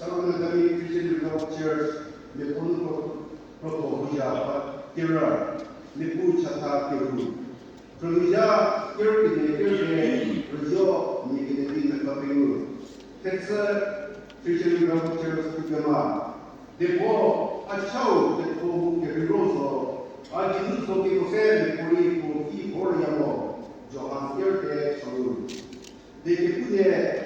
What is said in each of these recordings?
Salomon Christian Revival Church le ponu protohuja tera le puchata keru provija kerkine kerke rojo ni kine na kapenu Texas Christian Revival Church kugama depo achau depo keroso ajinu so ke kose le pori ko ki oriamo Johan kerke salu de ke pude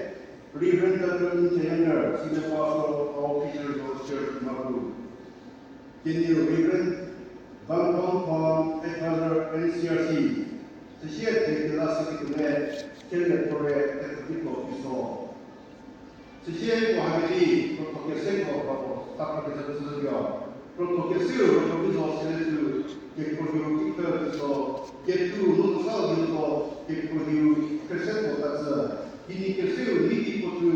Reverend Dr. Interior, Senior Pastor of Christian Revival Church, Maru. Reverend Van Dong Pong, Advisor NCRC. Sesiat dari kelas sekitar Teleporte Tekniko Piso. Sesiat Muhammadi, Protokol Seko, Staf Kerja Sesuatu. Protokol Seko, Protokol Sesuatu. Kepolisian kita Piso. Ketu Nusal Piso. Kepolisian Kerseko Tatsa. Ini kecil, ini itu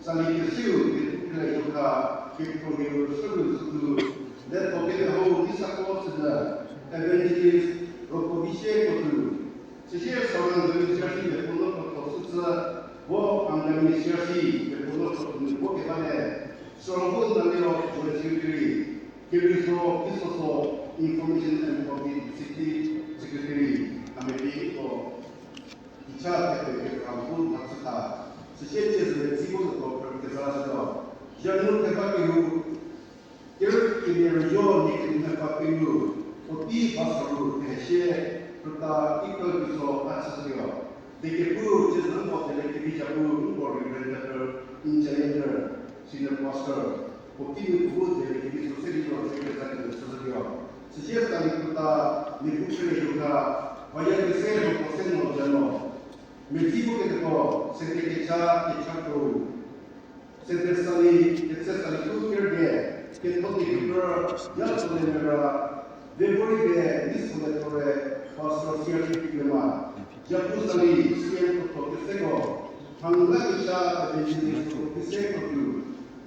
saling kecil kita juga kita perlu dan kita tahu di sekolah sudah evangelis provinsi itu. Setiap seorang administrasi berpuluh susah, buat administrasi berpuluh buat kita seorang nanti orang secretary, kita information and publicity secretary, Amerika Icat kampung maksudnya, setiap jenis sibuk untuk berkesan. Jangan lupa ini region ini tempat itu, uti pasal Malaysia, kita ikut bisa akses dia. Dekepur jenis nampak dari kebijakan koordinator, engineer, senior pastor, uti itu dari kebijakan sekretariat dia. Setiap kali kita dibuka juga, banyak kesalahan proses modern. Motivo que depois se requecha e chato se desali tudo que pode ficar já sobre melhor depois de isso depois pastor científico lema já pusali científico que sego hangla cha de isso que sego tu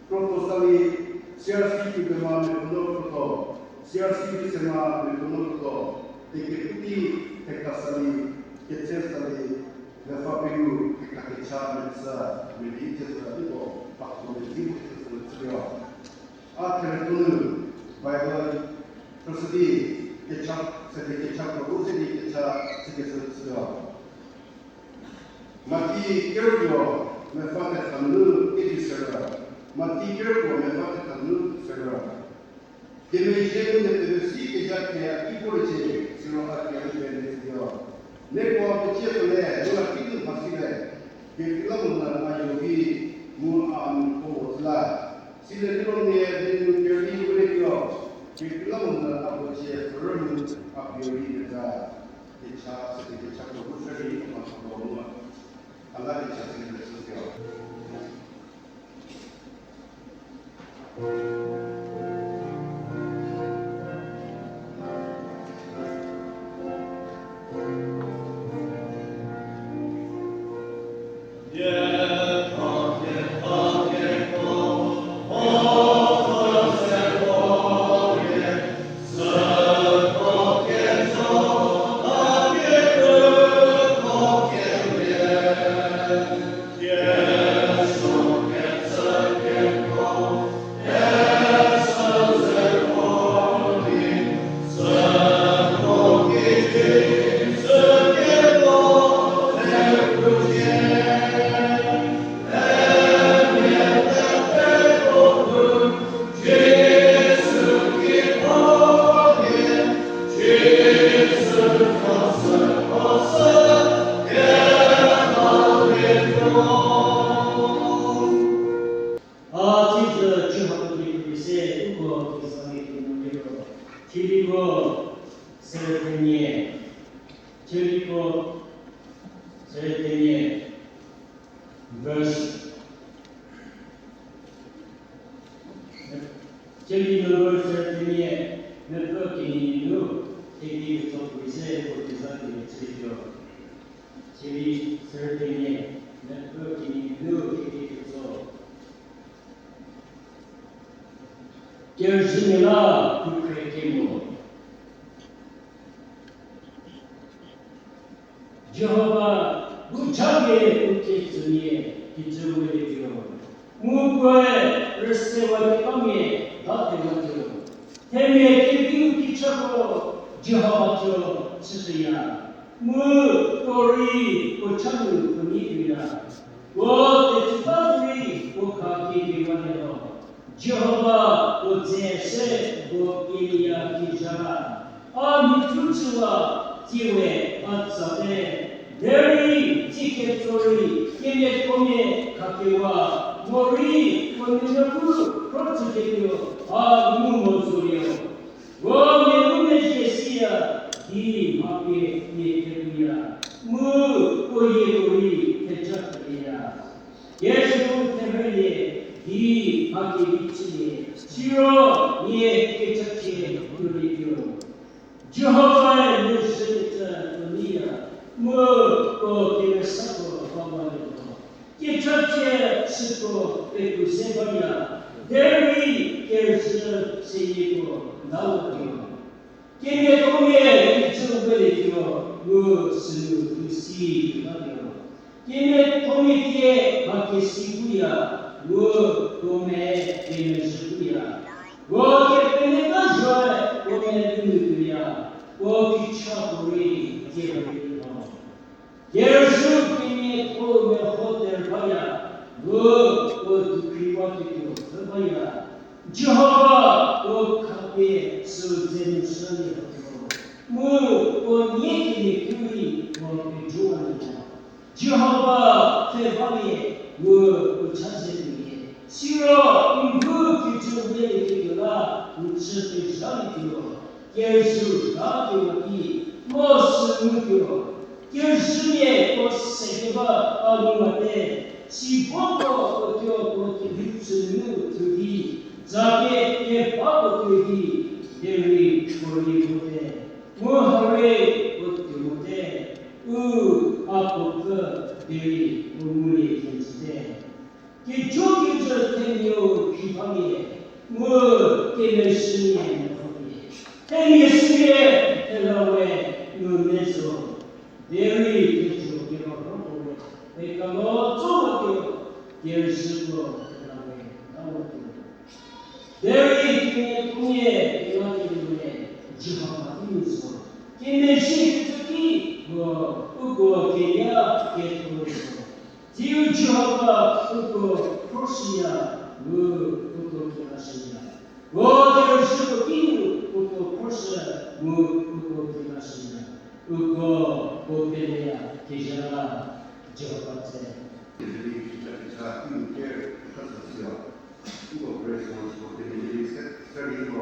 proposali científico lema no científico lema no de que tutti te casali que se sali Lepas itu kita kecam masa meditasi itu waktu meditasi sesuatu. Akhir itu Bible tersedih kecam sedikit kecam terus sedikit kecam sedikit sesuatu. Mati kerja mefat kanu ini serba. Mati kerja mefat kanu serba. Kemudian definisi kerja kayak ibu receh siapa yang definisi dia. Nekwa kecil tu leh, dua kita pasti leh. Kita mula ayogi muam kolah. Sila kita ni dengan kerja boleh kira. Kita mula apa kecil perlu apa yogi kita. Kita sedikit cakap berseri masuk rumah. Allah kita sedikit sesuatu. 열심히라 그렇게 여호와 무차게 웃겠으니 기적을 해주어 무고의 르세와 까미에 나태가죠. 대미의 길기우 기차고 지하마죠 스스야. 무고리 고창을 금이기라. 대치바리 고카기기관에도 지하바 고제세 고기리아 기자라. 미투츠와 지회 맞사대 내리 지게토리 게메 꼬메 가게와 머리 원능력으로 프로젝트요 무모소리요 원내문내시에시야 이 마비에 예테루야 무고예고리 대작이야 예수 때문에 이 마비 미치니 시로 예 대작에 그리요 지하바의 무슨자 두니야 무고기를 쌓고 방관하고 기초체 스고 백구세번이야 대리 결승 세이고 나오기요 게임의 동에 이천벌이기요 무슨 두시하기요 게임의 동에 뒤에 밖에 시구야 무돔에 게임의 시구야 개편에가 좋아 오면 누구야 기차불이 개발이요 예수 게임의 꿈에 호텔 봐야 그리와기요 봐야 지하가 카페 수제는 선이요 얘기니 그리 좋아하는 지하가 대박에 찬세들이 싫어 기초에 기교가 우측의 상이요 예수 가교기 무슨요 결승의 세계가 아무한테 시범도 어떻게 미치는 들이 자기의 바보들이 내리 버리고대 하루에 어떻게 아프그 내리 우물이 된지대 기초기절 때문에 비방에 깨매심이 행예수의 헬라웨 눈에서 내리 대주기로 하고 내가 쪼가기로 예수로 나오기로 내리 등의 통에 대화기로에 지하마디면서 깨매시 특히 개야 개토에서 지우 지하가 프로시야 개하시냐 대를 끼는 프로시 개하시냐 보배야 계셔라 저같이 자, 이렇게 했었어요. 이거 그래서 이렇게 스터디 거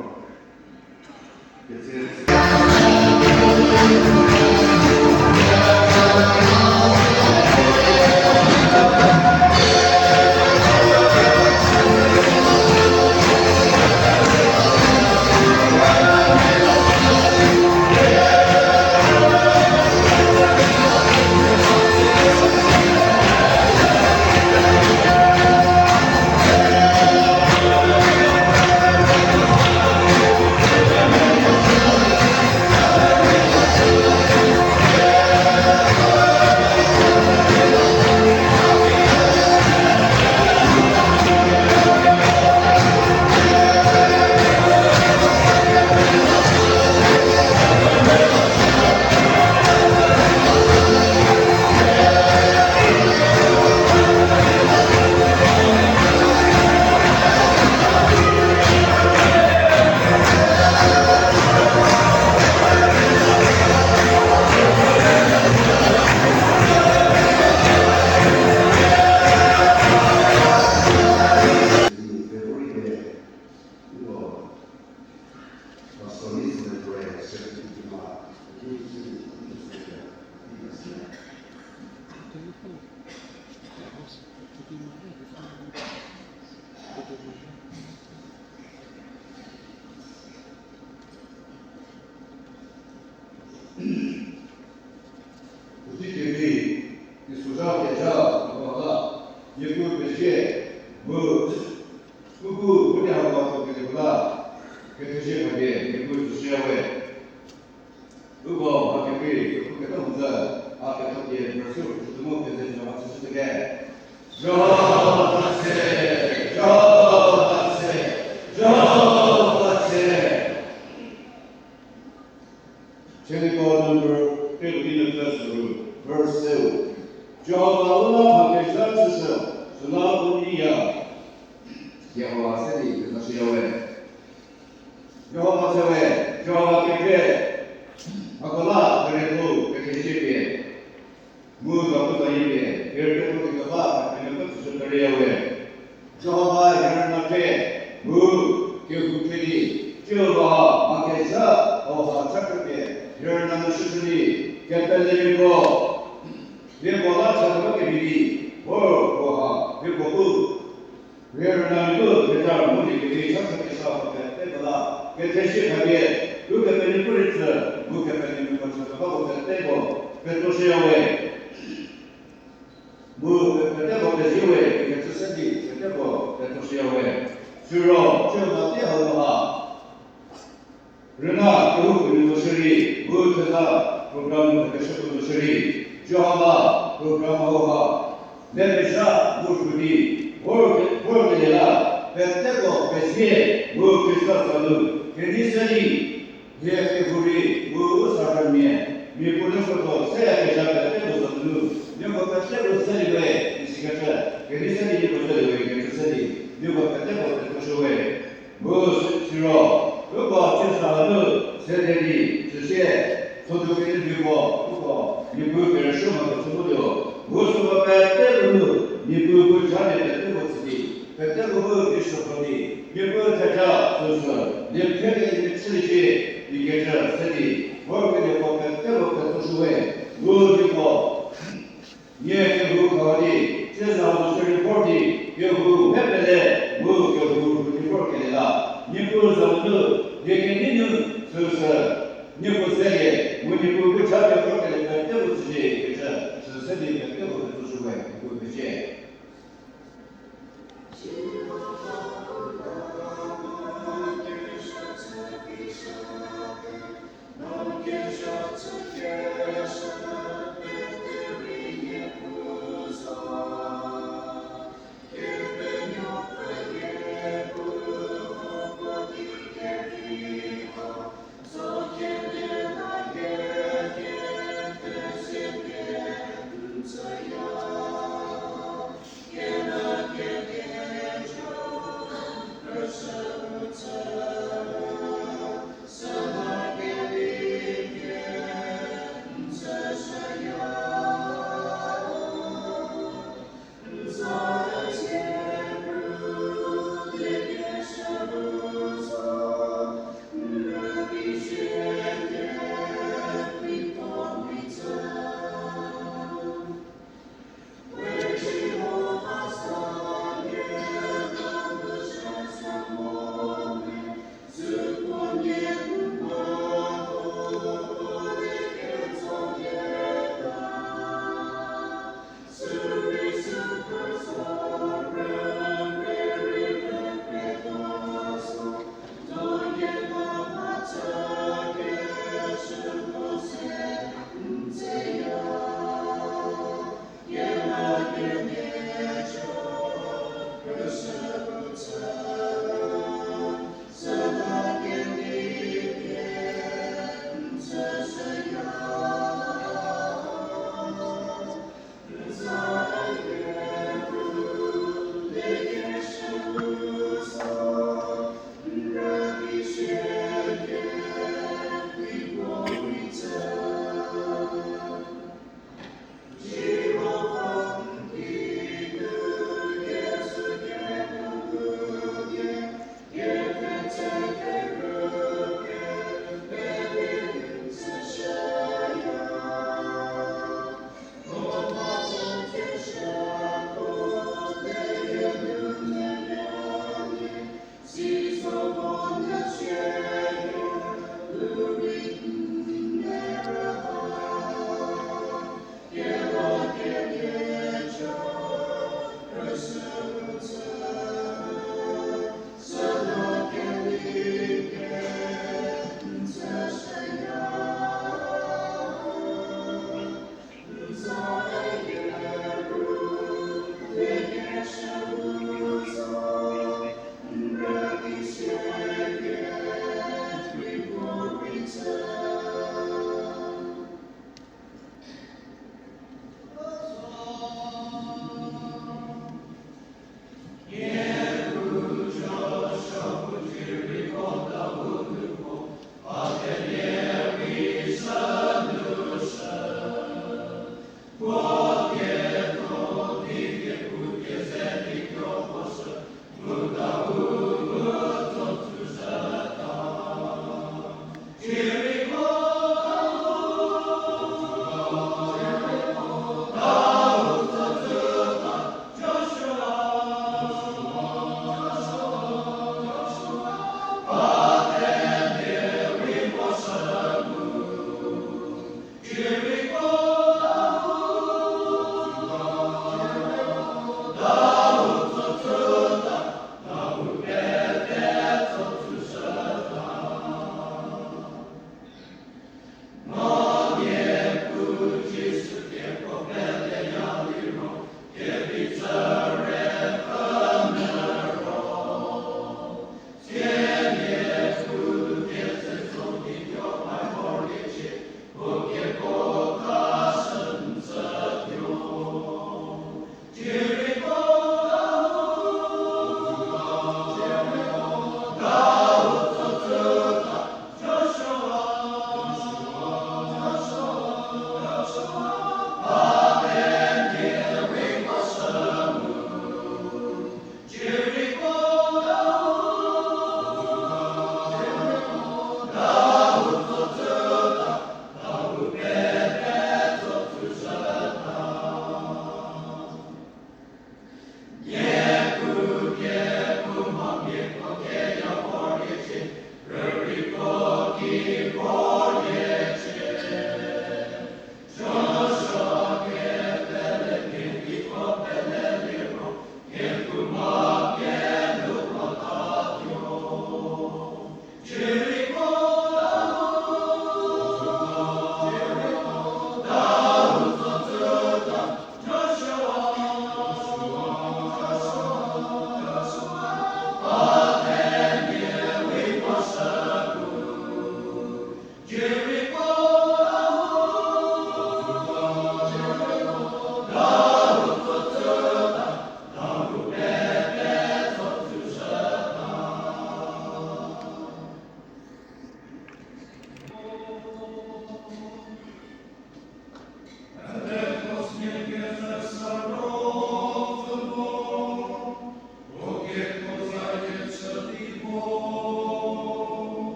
우리들이 소자계자 뭐가 예고 배시에 그거 하고 되구나 그 대시에 가게 예고 주시야we 그거 하게 그게 혼자 앞에 예 벌써 주도 되는 좀 맞추시게 저 여호와 세리 그것이 여호와 세웨 여호와 깨끗 아고라 그래도 깨끗이 무엇보다 이게 별도로 이거가 되는 것을 그래요. 저와 여러분한테 교육들이 저와 막에서 어와 착하게 열나는 수준이 개편되고 내보다 저렇게 미리 뭐가 그리고 열나는 그 대장 모두들이 착각해서 때보다 대시하게 그 개편이 뿌리서 그 개편이 것을 하고 때고 그것이요. 그때부터 지우에 이게 뜻이 그때부터 뜻이요. 주로 저가 때하고가 그러나 그 것이 무엇에서 프로그램을 하시는 것이 저가 프로그램하고가 내면서 무엇이 뭘게라 그때고 그시에 무엇이서도 괜히서니 예게 우리 무엇사람이에 미분을 것도 세야게 잡았다고 누가 그때로 세리에 이시가자 그리스도인이 보셔도 그리스도인이 누가 그때로 보셔에 무엇으로 그거 제사하는 세대리 주시에 소득을 누고 그거 미분을 shum하고 주고도 무엇으로 그때로 미분을 잘했다 그것이 그때로 그리스도인이 미분 자자 소서 내편에 치리지 이게 저 세리 뭐게 되고 그때로 그것이 무엇이고 예, 그 거기 제사하고 소리 보기 여부 회배에 뭐 여부 그렇게 되다. 니부서도 얘기는 소서 니부세에 우리부 그 자격 그렇게 될 때부터지 그래서 세대 때부터 주고에 그것이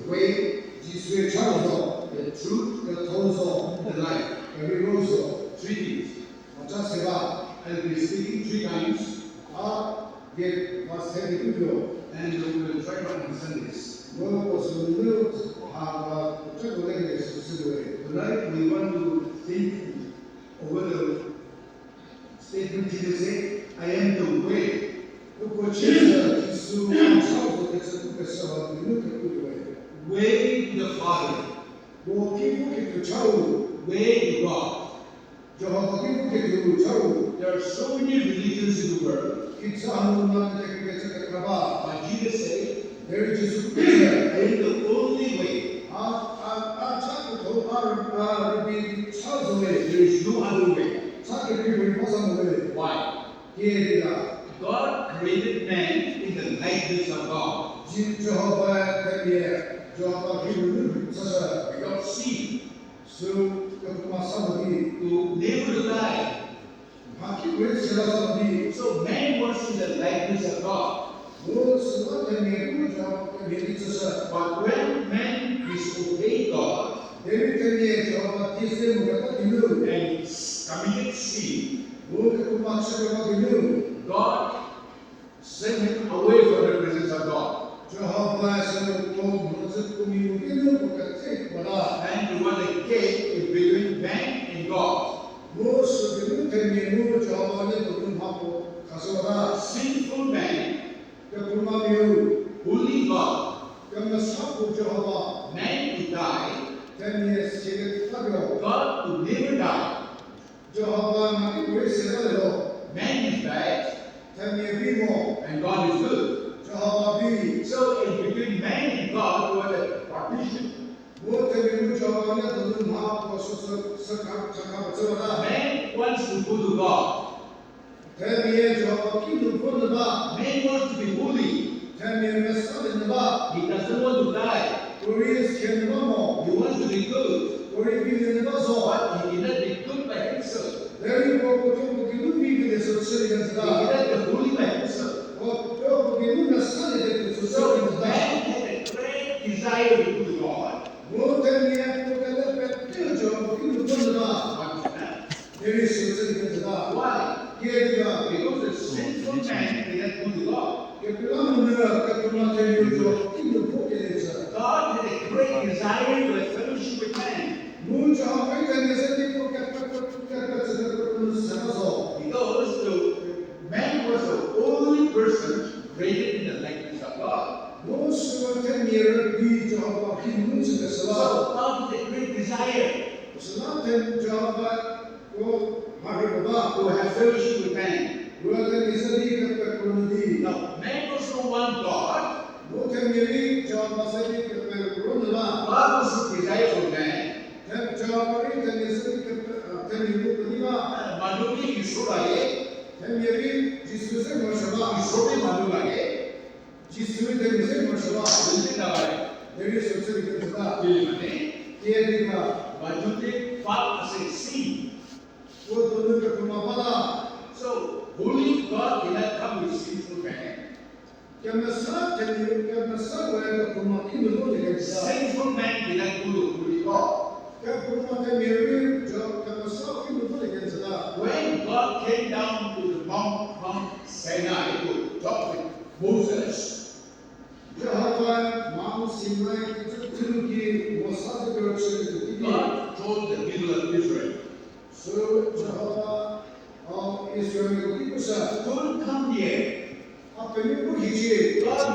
the way, 지수의 차로서, the truth, the torso, the life. 그리고서 three things. 자세가 I'll be speaking three times. get was heavy video, and we will try to understand this. Tonight we want to think over the statement Jesus said, I am the way. Way to the Father. Way to God. There are so many religions in the world. But Jesus said, I am the only way. There is no other way. Why? God created man in the likeness of God. Without sin. To never die. So man was in the likeness of God. But when man disobeyed God and committed sin, God sent him away from the presence of God. And there was a gate between man and God. Sinful man, only God, man would die, God would never die. Man is bad, and God is good. So in between man and God was a partition. Man wants to go to God. Man wants to be holy. He doesn't want to die. He wants to be good. But he cannot be good by himself. He cannot be holy by himself. So man had a great desire to go to God. Why? Because the sinful man cannot go to God. God had a great desire to have fellowship with man. Because the man was the only person created in the likeness of God. So God had a great desire to have fellowship with man. Now, man also wants God. God also desires for man. 마누이 이소라에 이소리 마누라에 언제 나가요? 때문에 마누이 파악하세 씨. So holy God cannot come with sinful man. Sinful man cannot go to holy God. When God came down to the Mount Sinai to talk with Moses, God told the people of Israel, don't come here. God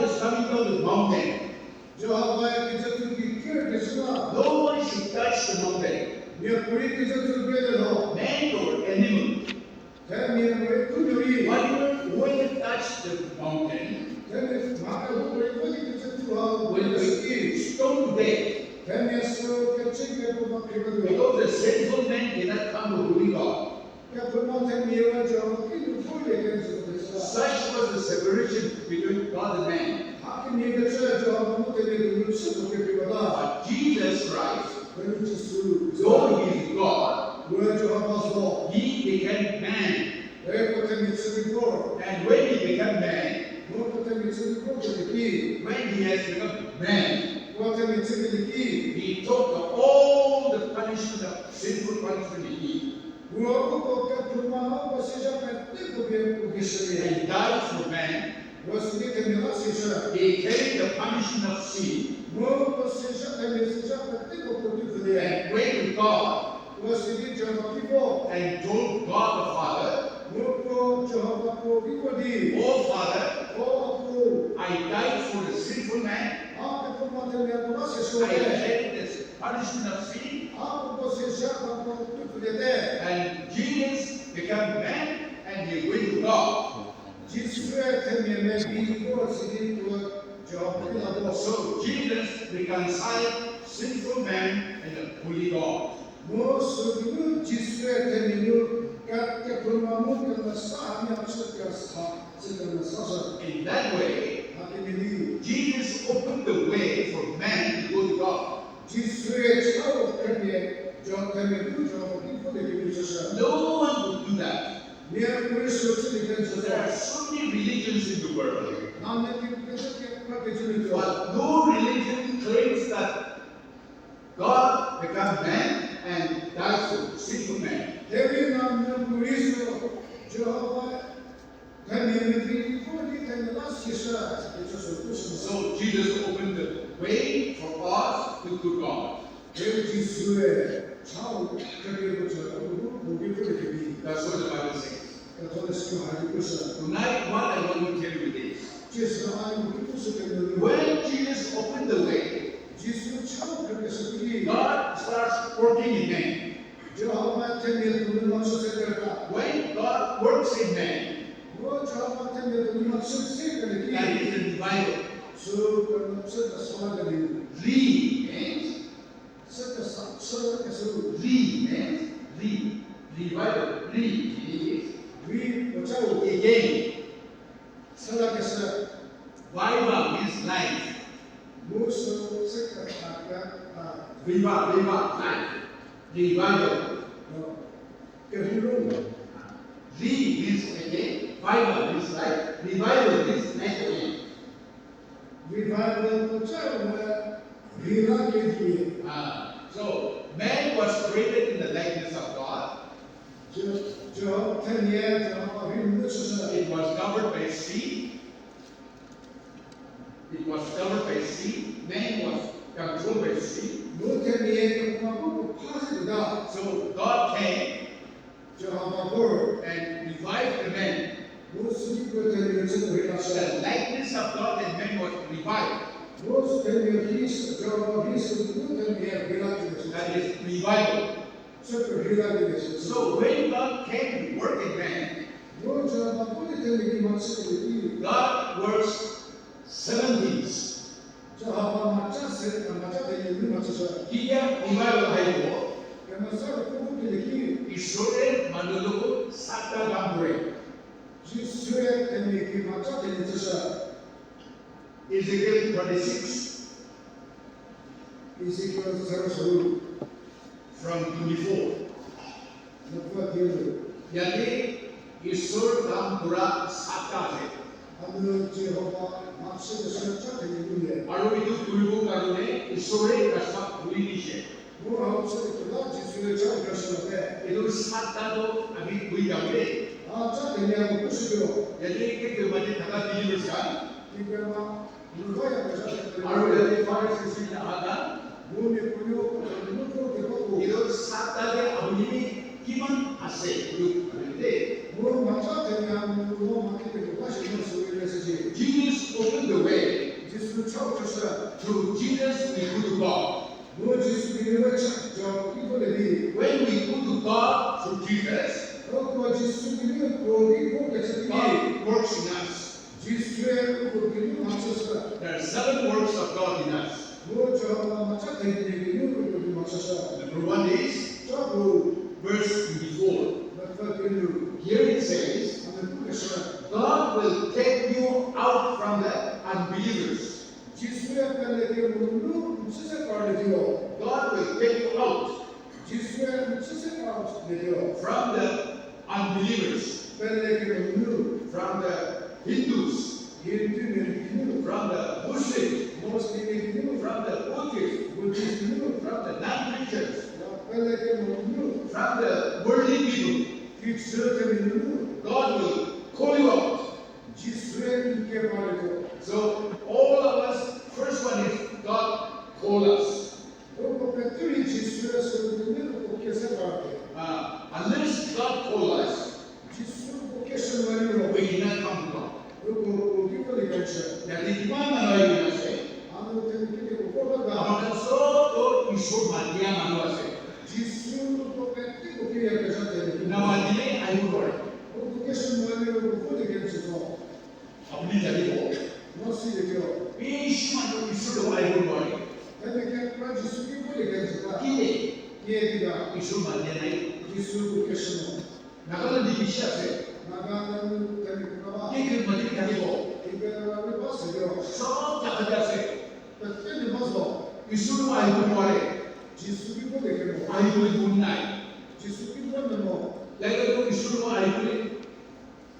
is coming down the mountain. No one should touch the mountain. Man or animal. Whoever touch the mountain will be stoned to death. Because the sinful man cannot come to holy God. Such was the separation between God and man. But Jesus Christ, though he is God, he became man. And when he became man, when he has become man, He took all the punishment of sinful punishment he and died for man. He carried the punishment of sin and went to God and told God the Father, "Oh Father, I died for the sinful man. I carried this punishment of sin, and Jesus became man and he went to God." So Jesus reconciled sinful man and the holy God. In that way, Jesus opened the way for man to go to God. No one would do that. There are so many religions in the world, but no religion claims that God became man and died for sinful man. So Jesus opened the way for us to go to God. That's what the Bible says. Tonight, what I want to tell you is, when Jesus opened the way, God starts working in man. When God works in man, that is the revival. Re means revival. Re means again. Viva means life. Viva, life. Revival. Re means again. Viva means life. Revival means life again. So man was created in the likeness of God. It was covered by sea. Man was controlled by sea. So God came and revived the man. The likeness of God and man was revived. That is revival. So when God came to work in man, God works 7 things. Here revival 하고 이소에 만들고 싹다 감부래. Ezekiel 26 from 24. 여기 이솔 감부라 싹다 해. 바로 이도 불고 가는데 이솔에 가서 보이기시. 이도 싹다도 아비 보이가게. 여기 그 많이 다가 뒤집을 시간. 바로 여기 파리스이 나가다. 이도 싹다의 아버님이 기만 하세요. 그런데 Jesus opened the way. Through Jesus we go to God. When we go to God through Jesus, God works in us. There are 7 works of God in us. Number 1 is verse 24. Here it says, God will take you out from the unbelievers. God will take you out from the unbelievers, from the Hindus, from the Muslims, from the Buddhists, from the worldly people, 이 주를 믿는 God will call you out. 지수의 있게 말해줘. So all of us, first one is God call us. 그리고 배터리 지수의 소리는 그렇게 생각해. Unless God call us, 지수 보케션 말이로 we cannot come to God. 그리고 기분이 괜찮아. Jadi di mana lagi nasi? 아무 때는 그게 보다가 Amal so Isur matiya manuase. 지수도 배터리 그게 괜찮대. Nama dile ayu kore. 보케션 말이로 그게 괜찮아. Apni jadi bo. 뭐시죠? Ish manu Isur do ayu kore. 근데 그냥 지수 기분이 괜찮아. Kile 얘기가 Isur matiya nai. 지수 보케션 Nakala di bisya 나가는 때니까 Kike mati jadi bo. 이거를 봤어요. So takada se. 그때 봐서 Isur do ayu kore. 지수 기분이 괜찮아. Ayu kore nai. 지수 기분은 뭐 Lagi tu Isur do ayu kore.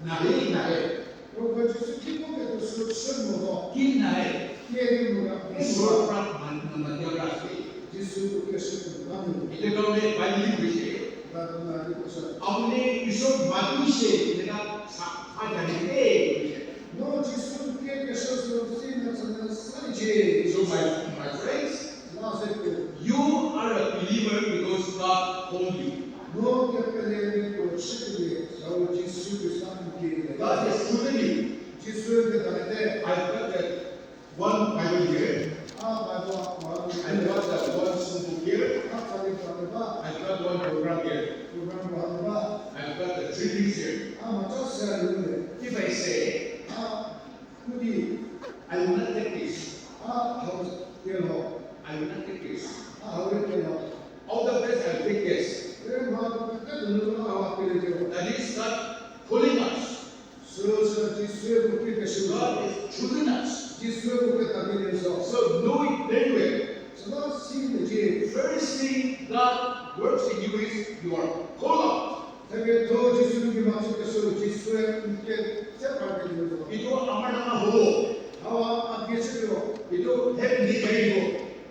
Nahi nahi. 그리고 지수 기분에도 수천 뭐 Kin nahi. 얘기 뭐가 Isur prat matiya rasi. 지수 보케션 나는 Itu kalau dia balik bisya. 나도 나를 보셔. अपने ईश्वर मातु से लेना आ जाने 너 지수 보케션 쓰는 사람 살이지. So my friends, 나세고 you are a believer because God called you. 너 옆에 그 시들이 저 지수 비슷한 게 God has chosen you. 지수에 대한테 I've got that one Bible here. 아 맞아 I've got that one song here. 아까지 받아봐 I've got one program here. 그런 거 하다가 I've got the three things here. 아 맞았어야 되는데 If I say 아 그디 I will not take this, 아 하고 되어 I will not take this. 아 하고 되어 All the best I'll take this. 그래 뭐 그때 눈으로 나와 그래죠 That is God calling us. 스스로 지수에 붙게 되시고 God has chosen us. 지수에 붙게 되면서 So know it very well. 서다 신이지 First thing God works in you is you are called out. 되게 더 지수를 맞추겠어 지수에 붙게 세파게 되면서 Itu amal nama ho. 아와 앞에 서요 Itu heaven di kari ho.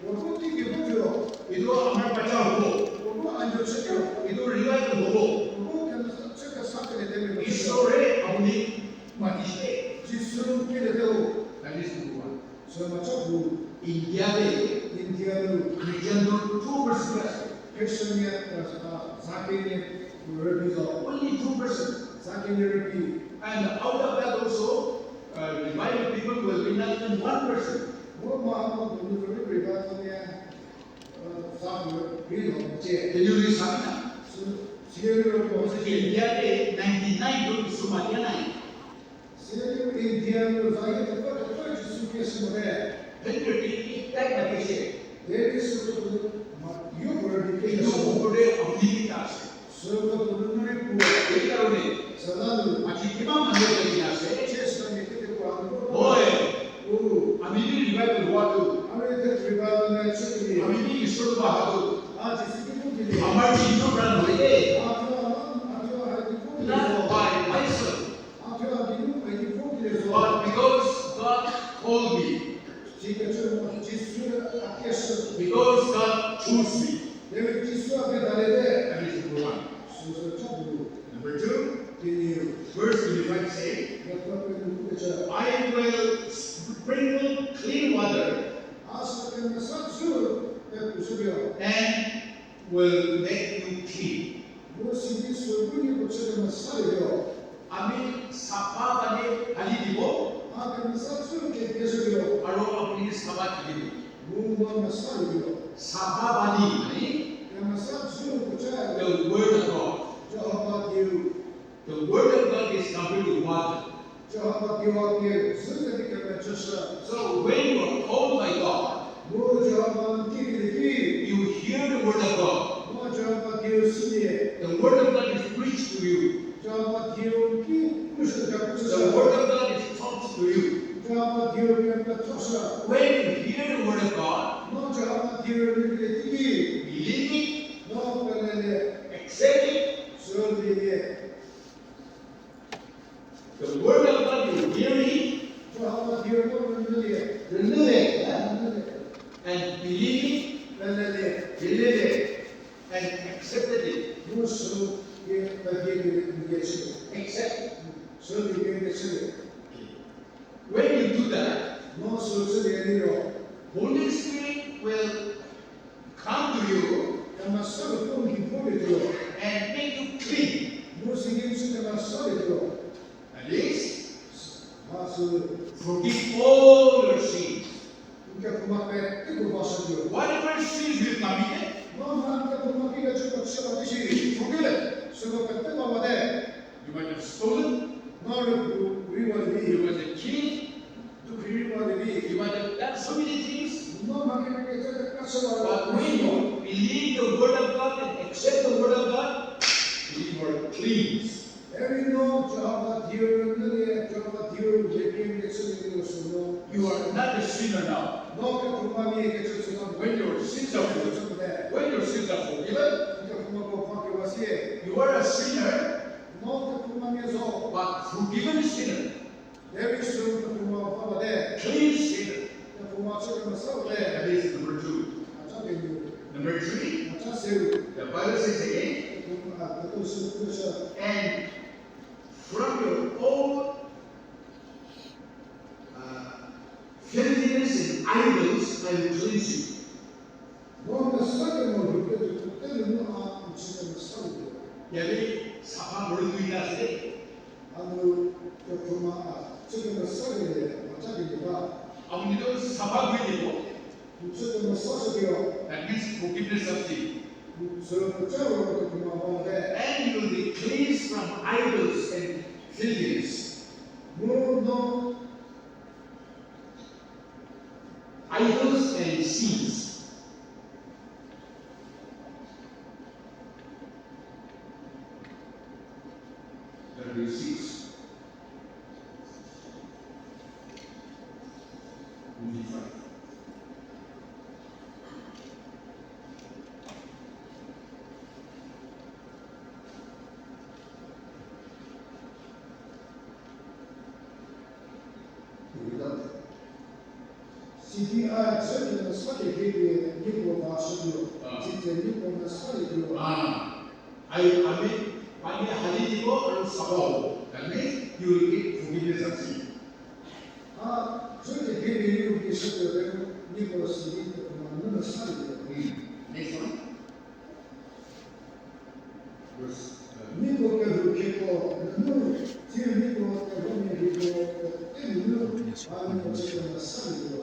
어떻게 기분이요 Itu amal baca ho. 그거 안 좋죠 Itu riwayat ho. 그거 그냥 제가 사건이 되면 Isore apni mati se. 지수를 끼게 되고 That is number one. 서마차고 India de 인디아는 Christian do 2% class. 패션에 따라서 사기에 그러면서 Only 2%. 사기를 비 And out of that also, revival people will be not even 1%. 뭐마음은 돈을 리바톤에 사기를 비는 제 Can you read something? 시에를 보면서 India de 99 do sumatiana. 시에를 인디아는 사기에 또 지수께서는 Then that mati se. 데리스도 유월이 Itu 계속 boleh aktivitas. 서로 돈을 부어 Jadi kalau ni, 사단을 macam kita mana lagi nasi? 제스탄이 그때 하는 거 Boy, 오 kami ni riwayat dua tu, 아무래도 리바톤에 축이 kami ni Isur bahawa tu. 아 지수기분들이 Amal itu beran boleh. 아주 Not by myself, 아주 기분에서 but because God called me, 지금 지수를 아껴서 because God chose me. 내가 지수 앞에 다니되 That is number one. 수서 잡고 Number two, 비니 verse 25 say, 옆에 그저 I will sprinkle clean water 아스케는 사주 부수려 and will make you clean. 무엇이 소분이 고쳐지면 살려 Amin sapa bani ali dibo, 아그 사주를 계속요 baru apni sapa jadi. 무엇만 살려 Sapa bani ini 그러면 사주를 고쳐야 돼 the word of God. 저하고 디우 The word of God is compared to water. 저하고 디우하고 선생님께 맺혔어 So when you are called by God, 뭐 저하고 디우들이 you hear the word of God. 뭐 저하고 디우 신이에 The word of God is preached to you. 저하고 디우기 무슨 잡고 The word of God is taught to you. 저하고 디우를 tos어 When you hear the word of God, 너 저하고 디우를 이렇게 believe it, 너 ਪਹਿਲੇ accept it. 서울에 The word of God you hear it, 저하고 디우를 믿는데 renew it, and believe it, ਪਹਿਲੇ believe it. and accepted it. 뭐 서로의 관계를 위해서 Accept. 서로의 위해서 When you do that, 뭐 서로의 위로 Holy Spirit will come to you 아마 서로 또 기쁨이 들어 and make you clean. 무슨 힘쓰다가 서로 들어 That is, 마스 forgive all your sins. 그러니까 그 앞에 뜨고 와서요 Whatever sins you committed, 너 나한테 그 앞에 주고 서가듯이 forgive it. 서가 뜨고 와대 You might have stolen, 너를 위원이 you might have killed, 또 위원이 you might have done so many things. 너 막에게 저렇게 But 가서 when you believe the word of God and accept the word of God, you are cleansed. Every no 저가 디어는데 저가 디어 예비에 쓰는 것으로 You are not a sinner now. 너가 그만이 계셔서 When your sins are forgiven, 그런데 when your sins are forgiven, 그러니까 그만고 밖에 와서 you are a sinner, 너가 그만에서 but forgiven sinner, 예비스 그만 봐봐대 clean sinner. 그만처럼 싸우대 That is number 2. 아자베요 Number 3, 아자세요 the Bible says again, 그만 그것을 그래서 and from your own filthiness and idols I will cleanse you. 너가 싸게 먹을 때도 그때는 아 진짜 싸우대 여기 사파 모르누이라세 아무 그만 지금 싸게 아자베가 아무리도 사파 부이고 지금 싸서요 that means forgiveness of sin. 저쪽으로 그만 보는데 And you will be cleansed from idols and filthiness. 물론 Idols and sins. That will be 6. 25. CDR 저기는 사례 대비에 입고 와서요. 진짜 입고는 사례 들어. I mean, 만약에 할인이고 or 사고. That means you will get forgiveness of sin. 저기 대비에 입고 계셔도 되고 입고 쓰기 그만은 사례 들어. Next one. Verse. 입고 그렇게고 너는 지금 입고 때문에 입고 때문에 아니 어쨌든 사례 들어.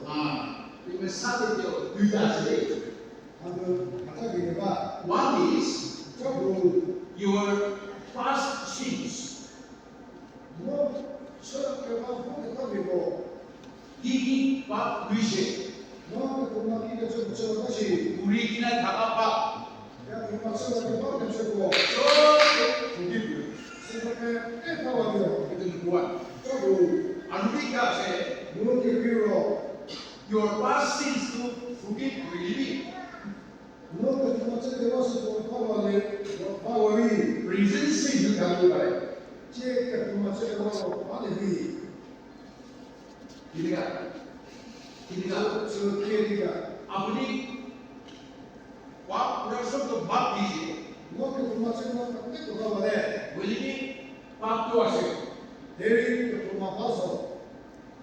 이거 사대죠. 유다스레. 아까기가 One is 저도 your past sins. 뭐 저렇게 막 보내가지고 이기 밥 위세. 너한테 고마기가 좀 저것이 우리 기나 다가밥. 야 그만 써가지고 막 주고 저 forgive. 생각해 떼파와요. 이든 구원. 저도 아누비가세. 무엇이 필요 Your past sins to forgive really. 너한테 그만 저기 와서 파와네 파와리 Present sin you can do by. 제가 그만 저기 와서 파네비 기대가 저 기회가 아버지 밥 그래서도 밥 비지. 너한테 그만 저기 와서 떼고 가봐네 왜냐면 밥도 하세요. 대리 그만 봐서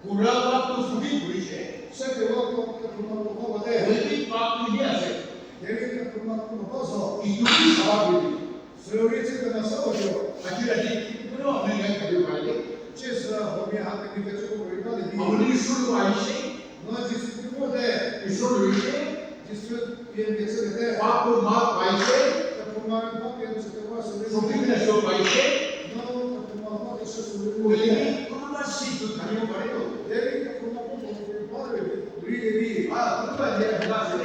구라 밥도 forgive 우리세. 세계 와서 그만 가봐네 왜냐면 밥도 이해하세요. 대리 그만 봐서 이쪽이 사업이지. 서울에 지금 싸워요 아직까지 그럼 내가 가지고 가야 돼. 제스라 호미 한테 니가 주고 우리가 니 아버지 술로 와이시. 너 지스 그거데 이 술로 이시. 지스 비엔데스데 밥도 맛 와이시. 그만 밖에 저기 와서 forgiveness of 와이시. 너 그만 밖에 서서 왜냐면 그런 시도 다니고 말해도. 대리 그만 보고 바로 우리들이 그거가 내가 해봤으니.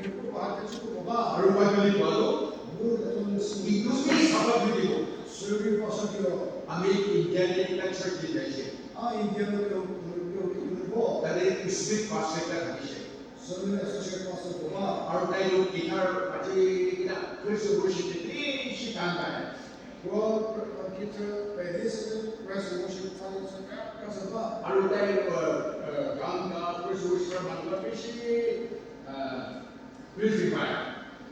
그거 한테 주고 봐 아르바이트를 봐도 뭐 이쪽이 사업이고. 서울에 와서요 아메리카 인디아니까 철기 되시. 인디언을 그리고 나는 스피드 파스가 가시죠. 서울에서 제가 와서 봐 아르바이트 기타 아직이나 그래서 보실 때 시간가요. 그 기타 베이스 그래서 오십 타임스 가서 봐 아르바이트 강가 그래서 보시면 만나 빛이 그래서 봐요.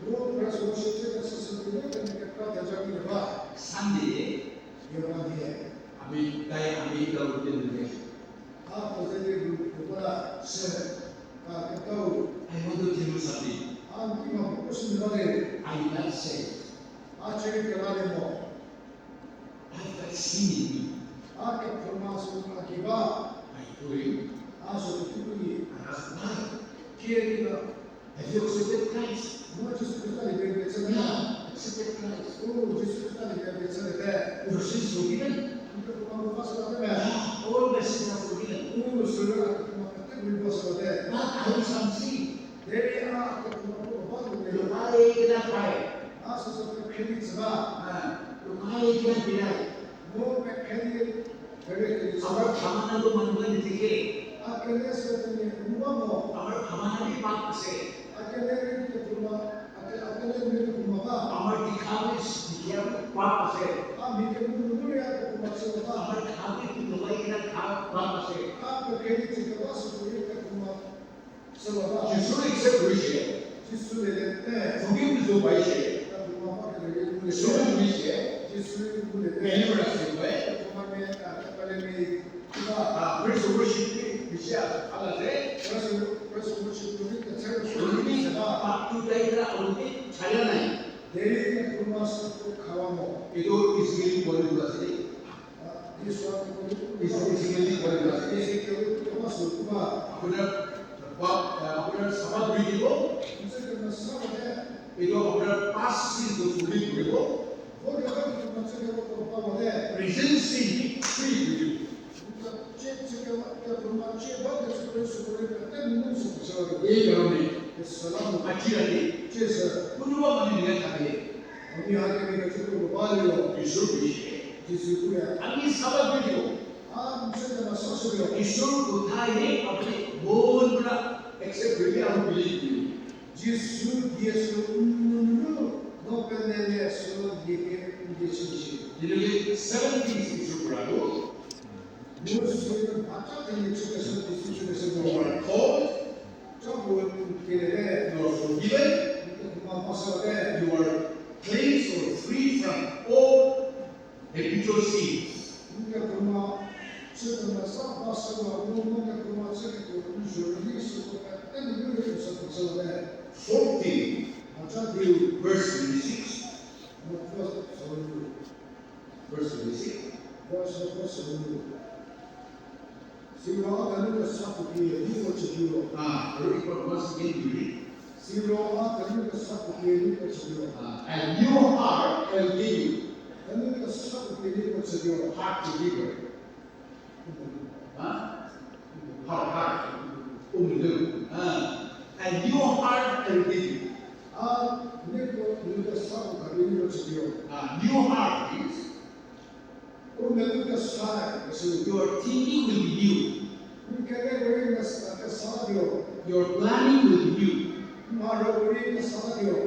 뭐 가서 50절에 서서히 되니까 대장이 봐. 3대에 여러분이 아메리카 올 때인데 아 어제들 그거라 아 그거 I want to tell you something. 아 이거 먹고 싶은 거네. I am not saved. 아 저기 들어가네 뭐. I have sin in me. 아 그 formação akiba I pray. aso tukui I ask God, kieriga have you accepted Christ? no Jesus Cristo libere tsana Yeah, accepted Christ. o Jesus Cristo libere tsana te Your sins forgiven. unka kuma pasala te Yeah, all my sins are forgiven. o sura kuma te bul pasala te But I have some sin. deri a ka kuma ba Your de eye cannot cry. aso sa te kheli tsaba Your eye cannot deny. mo pe kheli bere te Our 가만하고 만든 되게 a kene sa te ni mo our 가만하게 바꾸세. a kene te kuma a kene ni kuma ba our 디카고 바꾸세. a mi ke mu mu ya kuma sa ba our 가게 누가이나 가 바꾸세. a pe kheli te ka so te kuma sa ba Jesus accept Christ. Jesus le te forgiveness of my sin. Jesus So we say, le whenever I say well, 그래서 worship 미시야 알아세. 우리 박두다이라 우리 잘하나요? 이도 이스라엘이 버리고 가세요. 이스라엘이 버리고 가세요. 아브라함 사바 드리고 이도 아브라함 파스도 소리 드리고 리젠시 프리 드리고 이 여러분이 아치라니 분유와 분유가 다르게 이스라엘이 아니 사바 드리고 이스라엘 다이네 아버지 뭔가 except really I don't believe you. 이렇게 70 이스라엘로 you are called, you are forgiven, you are cleansed or free from all habitual sins. 14 verse 26. Verse 26. Once again you read. And your heart will give you heart to give her. Heart. And your heart will give you. New heart is your thinking will be new. Your planning will be new.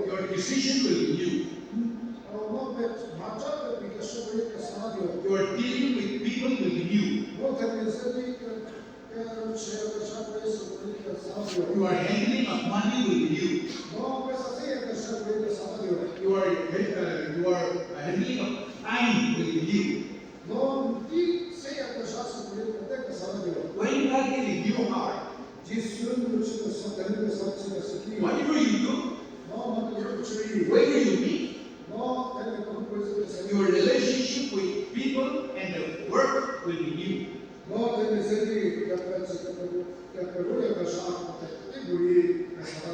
Your decision will be new. Your dealing with people will be new. Your handling of money will be new. Your handling of time will be new. When God gives a new heart, whatever you do, whether you meet, your relationship with people and the work will be new.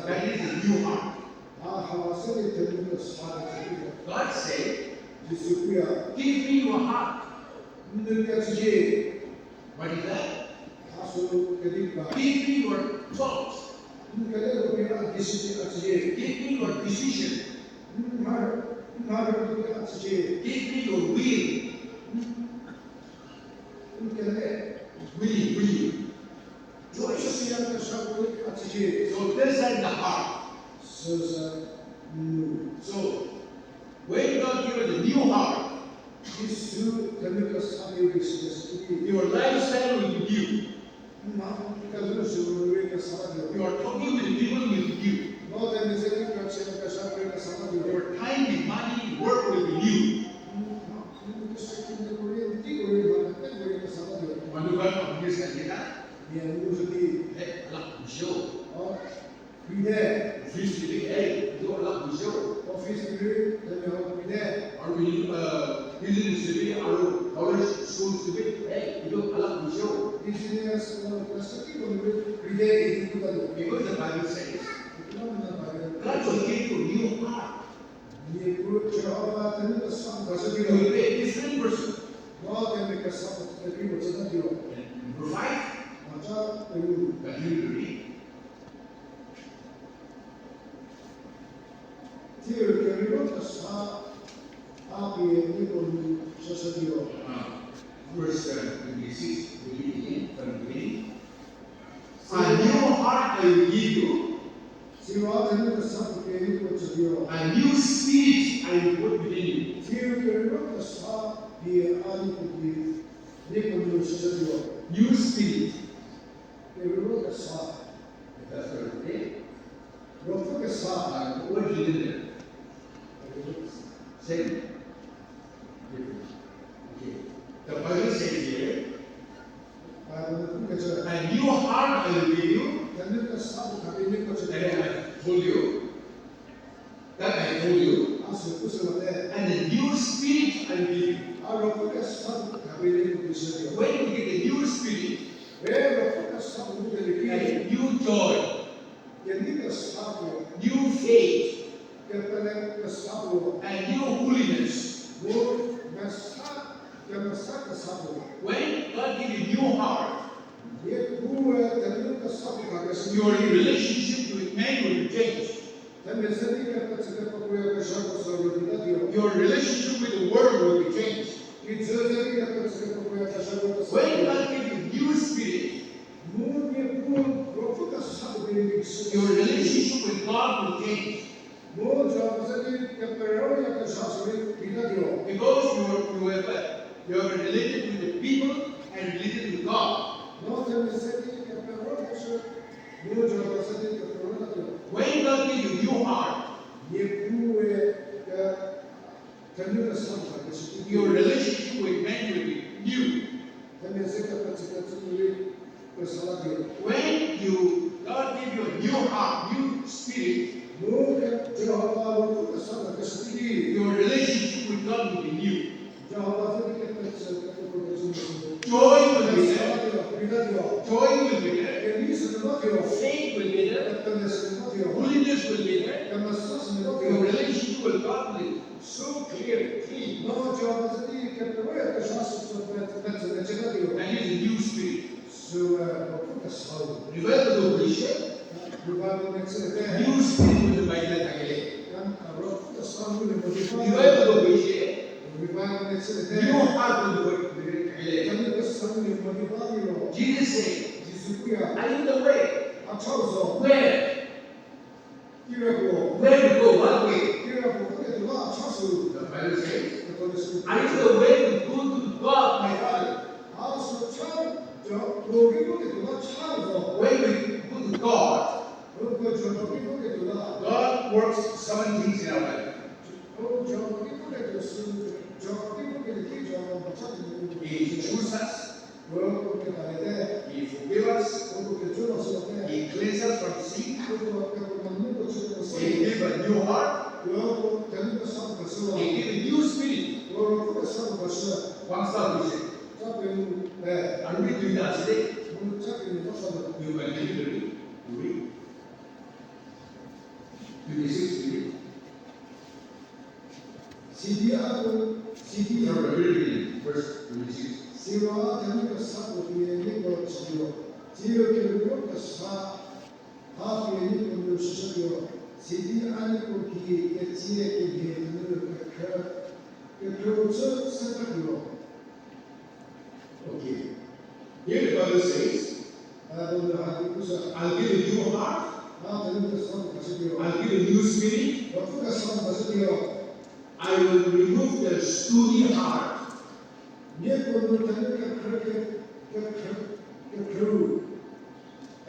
That is a new heart. God said, give me your heart. What is that? Give me your thoughts. Give me your decision. Give me your will. Will. So this is the heart. So when God gives us a new heart, your lifestyle will be new. Your talking with people will be new. 비즈니스 perspective 리데이 이구다도 Because the Bible says 그러면 말이야. God will give you a new heart. 이 저와 같은 그 상, 가서 You will 비로, be a different person. 너와 때문에 그 상, 비로 저다 비로. Number 5, 맞아, 그 continue to read. 티를 결리로 그 사, 아비의 이걸 저서 비로. Verse 26, we read again from the beginning. A new heart I will give you, 지와 때문에 그 상, 이걸 저 비로. a new spirit I will put within you. 티를 결리로 그 사, 비의 아니 그 이걸 저서 비로. New spirit. 결리로 그 사, That's what it is. 로프 그 사. What is in there? Same. Okay. The Bible says here, a new heart I will give you. 때문에 그 사, 가비는 그 저 And 비로. I told you, that I told you, 아스 부스한테 and a new spirit I will give you. 로프가 사, 가비는 그 저 비로. When you get a new spirit, 왜 로프가 사, 무게를 a new joy, 견디가 사고, new faith, 그때는 그 사고, and new holiness. 뭐그 사, 그 사고 사고. When God gives you a new heart, 예, 구에 되는 그 사고 가겠어. your relationship with men will change. 때문에 세계가 그 지금 구에 그 사고 사고가 되요. Your relationship with the world will be changed. 이 저세계가 그 지금 구에 그 사고 When 사고. God gives you new spirit, 뭐예 구 로프가 사고 되는 게 your relationship with God will change. 뭐 저세계 그 페로야 그 사소리 비다디요. Because you are related with the people and related with God. 너 때문에 세계가 그 페로야서 뭐 저세계 그 페로야디요. When God gives you new heart, 예 구에 그 되는 그 사고 가겠어. your relationship with men will be new. 때문에 세계가 그 지금 그 살아디요. When God gives you a new heart, new spirit, 뭐그 저하고 그 사고 가겠어. your relationship with God will be new. 저하고 세계가 그 지금 Joy will be there. 비다디요. Joy will be there. 엘리스는 어디요? Faith will be there. 어떤데스는 어디요? Holiness will be there. 야마스는 Your 어디요? relationship with God will be so clear, clean. 너 저하고 세계가 그 사수 좀 뱉어 제가 디요. And He is a new spirit. 수가 높은 사우. Revival will be shared. 리바이벌 넥스에 New spirit will be there. 높은 사우를 모두 Revival will be shared. 리바이벌 넥스에 New heart will be there. 그 사우를 모두 받으러 Jesus said, 지수야 I am the way. 아차우서 Where? 이라고 Where to go? What way? 이라고 그게 누가 차수 The Bible says, 그것이 I am the way to go to God, my Father. 아서 참저 거기 그게 누가 차우서 When we go to God, 그저 거기 그게 누가 God works seven things in our life. 저 거기 그게 저 거기 그게 기저 찾는 He chooses us. 그렇게 다니데 He forgives us. 그렇게 줄어서 때 He cleanses us from sin. 그렇게 먹는 거 줄어서 He gives a new heart. 그리고 되는 거 사고 가서 He gives a new spirit. 그렇게 사고 가서 One stop we say. 잡은 네 Are we doing that today? 문 잡는 거 사고 You can literally read. 26 CD하고 CD From the very beginning, verse 26. 시와 되는 거 사고 뒤에 있는 거 지요 지요 결국 사 앞에 있는 거 수석이요 CD 아니고 뒤에 지에 뒤에 있는 그 교수 생각으로 Okay. Here the Bible says, 오늘 하기고서 I'll give a new heart. 되는 거 사고 가서요 I'll give a new spirit. 어떻게 사고 가서요 I will remove the stony heart 예권을 되는 게 그렇게 그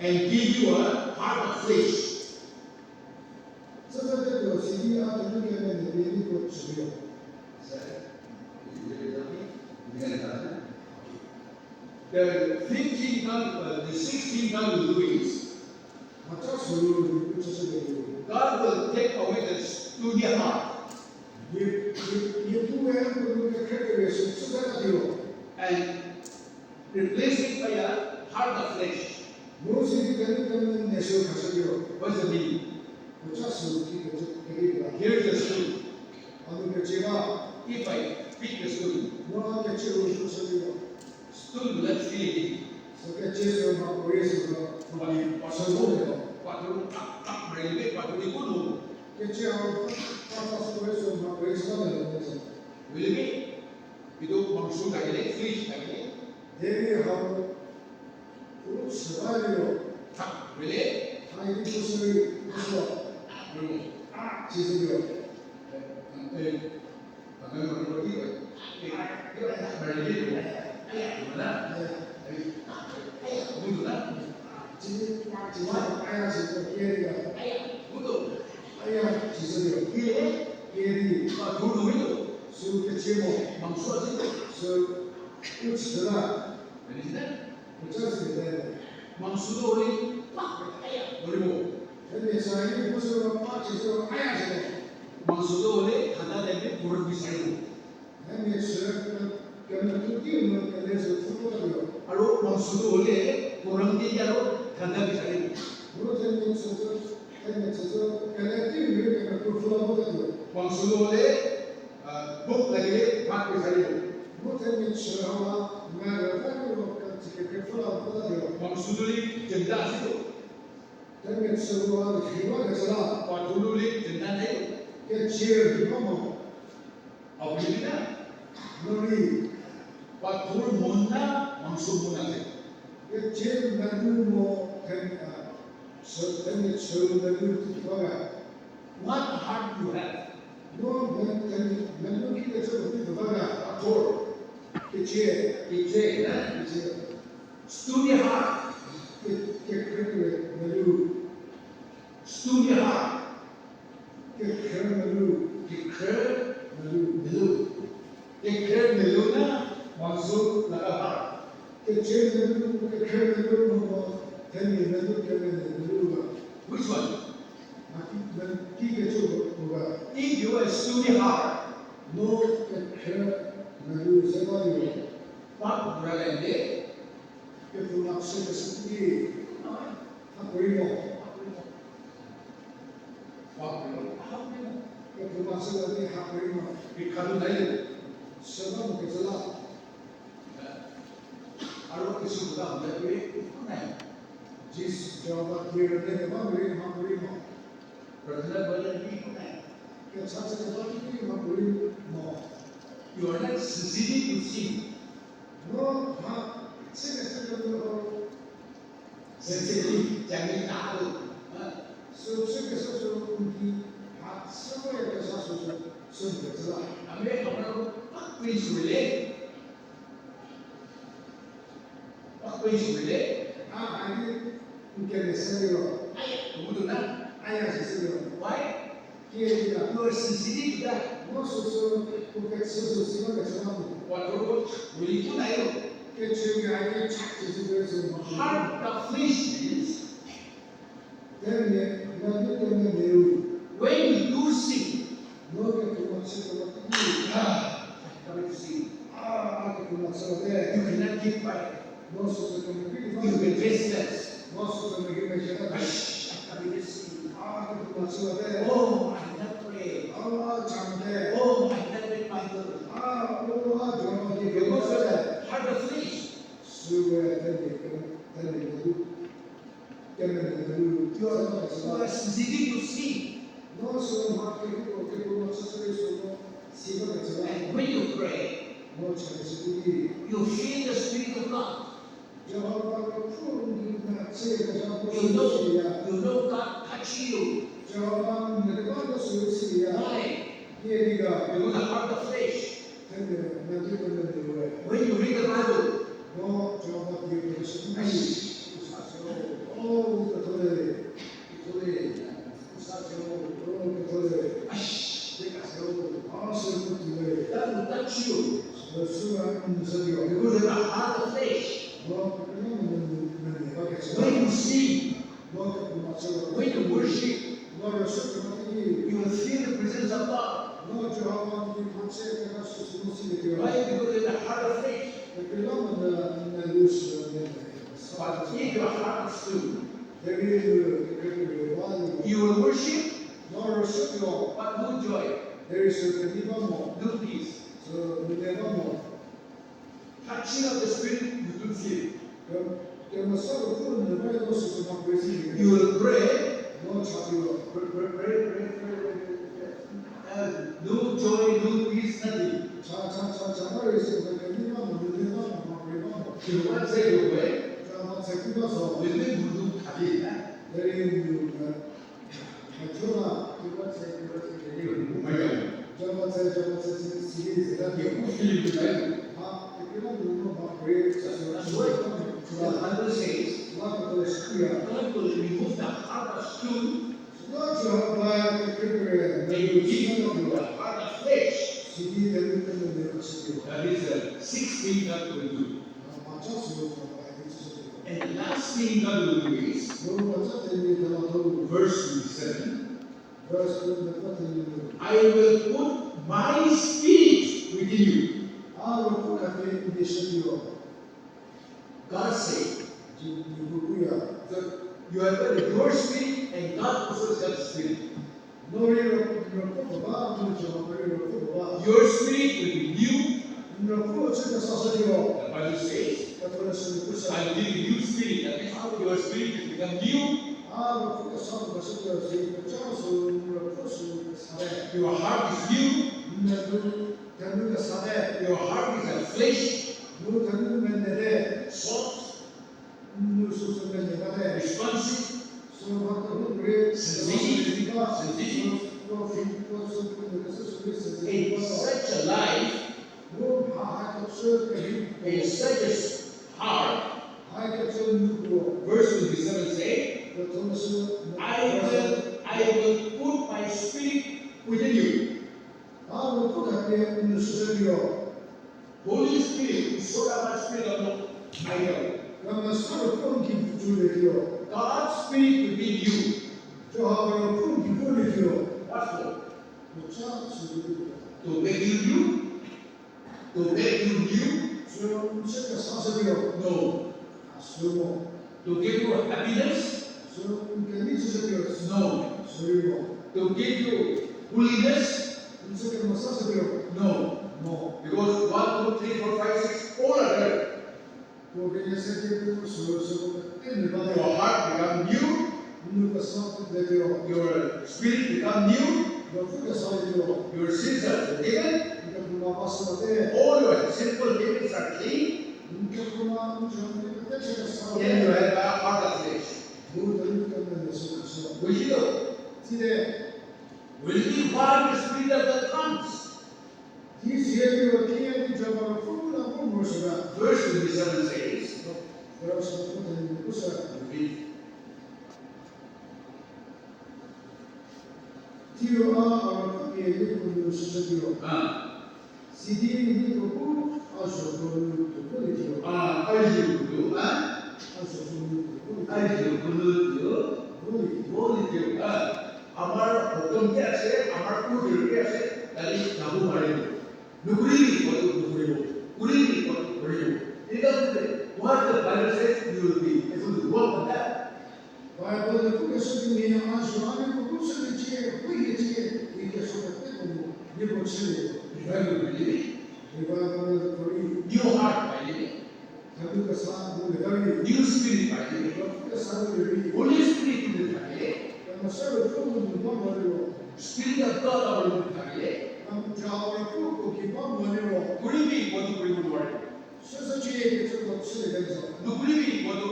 and give you a heart of flesh. 서서대로 시기와 되는 게 내리는 것 주요. The 16th time will do is 각자 소유를 붙여서 God will take away the stony heart 예쁘게 그렇게 그렇게 위해서 수사가 되요. and replace it by a heart of flesh. 무엇이 되는 내세워 가서요. What's the meaning? 어차서 되기가. Here's the story. 아무튼 제가 If I pick the story, 너한테 치료를 주세요. story will not feel it. 그게 제서 막 보여서 성공해요. Patro tak merembet, patro ikuno. 그게 하고 가서 보여서 막 보여서 하는 Merembet. Itu maksud dari flesh lagi. 대비하고 그 스바이로 Tak boleh. 하이디 구슬을 해서 Belum. 지수요. Bagaimana pergi? Dia tak merembet. Gimana? Betul tak? 지만 아야 지수 예리가 Betul. 아야 지수요. Dia 예리 dulu itu 수게 제목 maksud itu. 그 우치더라 Dari sini. 어쩌서 돼. Maksud oleh boleh. 근데 사이 무슨 빠지서 아야 지수. Maksud oleh karena dia kurang bisa itu. 근데 그는 그 뛰는 그래서 futbol이요. Lalu maksud oleh kurang dia karena bisa itu. 무슨 뜻에서 했는데서 그래 뛰는 그 futbol이요. Maksud oleh buk lagi mak bisa itu. 무슨 뜻으로 말을 하고 그 futbol이요. Maksud oleh cerdas itu. 근데 서로 희망해서라 Waktu oleh cerdas itu. 그 지혜를 뭐 Apa dia? 너희 Waktu muna maksud muna itu. 그 지혜를 만들고 된다. 근데 서로를 듣다가 What heart you have? 너 만들기 위해서 듣다가 Betul. 그 지혜 Itu ya. 이제 Studi heart. 그렇게 만들고 Studi heart. 그런 만들고 Dikir 만들고 melu. Dikir melu na maksud laga heart. 그 지혜를 만들고 그런 만들고 뭐 되는 만들게 만들고 Which one? 기계 쪽으로 뭐가 If you are studi heart, 너 그런 만들고 생각이 what berada 그 막세가 스키 하고 있고 그 막세가 하고 있고 Kalau lain, 세번 그래서 kalau kesulitan menjadi mana? जिस जवाब दिए रहने के बाद मेरी माँ बोली माँ Berarti banyak di mana? कि अच्छा से जवाब दी माँ बोली माँ You are not sensitive to sin. No हाँ से तो Sensitive, jangan tahu. सबसे कैसे जो उनकी हाथ सब एक कैसा सोचो सुन के चला Ambil orang apa yang sulit? Apa yang sulit? हाँ आगे उनके निशानी लो Betul tak? आया जैसे लो Why? कि ये You are sensitive to that. No सोचो उनके सोचो सीमा के चला Waktu boleh pun ayo. कि चुके आगे जैसे जैसे Heart afflictions. तेरे नदी के में देव When you do sin, no के तुम अच्छे तो मत kami sin. आके तुम अच्छा है You cannot keep quiet. No सोचो तुम You भी will be restless. नो सोचो मैं कि मैं चला Kami sin. आके तुम अच्छा है Oh, I not pray. Allah जानते Oh, I not read Bible. Allah जानते कि Because क्या है of heart affliction. सुबह तेरे को You are sensitive to sin. नो सो मार के तुम अच्छा से सुनो सीमा के चला And when you pray, no चले से you feel the Spirit of God. जब आप पूर्ण अच्छे जब You know God touch you. जब आप निर्माण सुरक्षित Why? ये दिगा Because the heart of flesh. नदी को नदी हुए When you read the Bible, no जब आप ये प्रश्न ओ 그들의 사실로 그들의 아슬 그들의 that will touch you. 수많은 소리가 Because of the heart of flesh. 너 그러면 내가 When you sing, 너 맞춰 when you worship, 너를 수많이 you will feel the presence of God. 너 저하고 같이 내가 수수무시게 되어 Why? Because of the heart of flesh. 그러면 내 There is one. You will worship, No worship, but no joy, there is a more. no peace. So we never more. Touching of the Spirit, you don't feel. There was sort of food in the very most of the crazy. You will pray, No trouble. pray. No joy, no peace, nothing. Where is it? The You want to say your way, So will they do happy? there is Jonah. Jonah says, series that You feel the Bible. That's why the Bible says, God will remove the heart of stone and you give you the heart of flesh. That is the sixth thing God will do. And the last thing God will do is, verse 27, I will put my spirit within you. God said, that you have got your spirit and God also has got spirit. Your spirit will be new. The Bible says, I will give you new spirit. That means your spirit will become new. Your heart is new. Your heart is a flesh, soft, responsive, in such a life, in such a heart. Verse 27 say, I will put my spirit within you. Holy Spirit is so much spirit of no idol. God's spirit within you. What for? To make you new? To make you new? No. To give you happiness? No. To give you holiness? No. Because 1, 2, 3, 4, 5, 6, all are there. Your heart become new. Your spirit become new. Your sins are forgiven. All your sinful habits are clean. And you have a heart of flesh. Will you? Will you want the spirit that comes? Verse 27 says, আমার হুকুমকে আছে আমার কুটিরকে আছে তাই যাবো মারিব নুকুরিবি কত নুকুরিব কুরিবি কত কুরিব এটা বলতে what the Bible says you will be able to work on that. Revival by living, new heart by living, new spirit by living, Holy Spirit in the family, Spirit of God our in the family. Kuribi kodu kuribu word. Kuribi kodu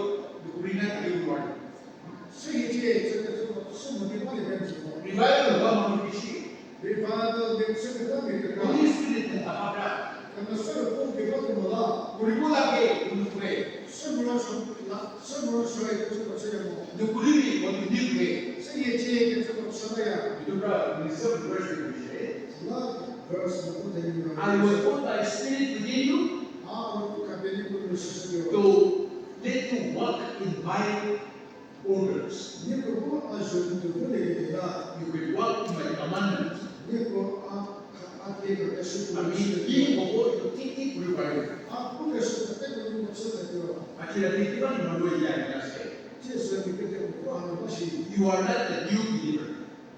kurina kuribu word. Revival ba manukishi. Holy Spirit in the habra. Kuribu lagi unukure. Kuribi kodu nikure. I will put my spirit within you to let you walk in my orders. You will walk in my commandments. I mean, you will go to take revival. Actually, I think even 예수를 믿게 되고 하는 것이 You are not the new believer.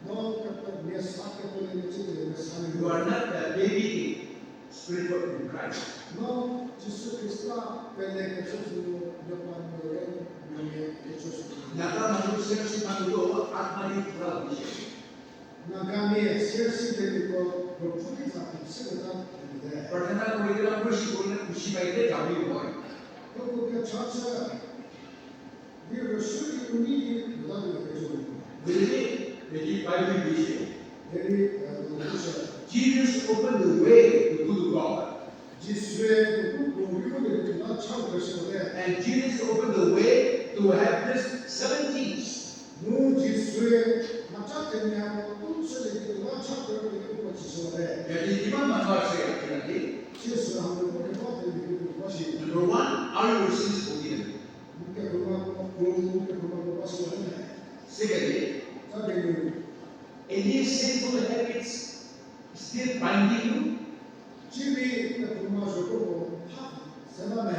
너 갖다 내 사태 보내는 지들의 사는 You are not the baby spiritual in Christ. 너 예수 그리스도가 벨레게 소수로 몇만으로 명예 해주셨습니다. Naga manusia si manusia atmani pura bishe. 나감이 세시 되고 불풍이 잡힌 시간이 되는데 Perdana kurilah kursi boleh kursi baiknya jauh boy. 그 자체가 이거 수리 운이 무단으로 해주는 Jadi Bible bishe. 내리 그것이 Jesus opened the way to go to God, 지수의 우리들이 나 참 그러시는데 and Jesus opened the way to have this 70s. 무 지수의 맞자 되냐고 꿈속에 나참 그러고 지수인데 Jadi di mana saya nanti? 지수 한번 보게 봐도 것이 Number one, are your sins forgiven? 그러니까 그만 봤으면 Secondly, 자기는 any sinful habits still binding you? 집이 그만서 보고 세상에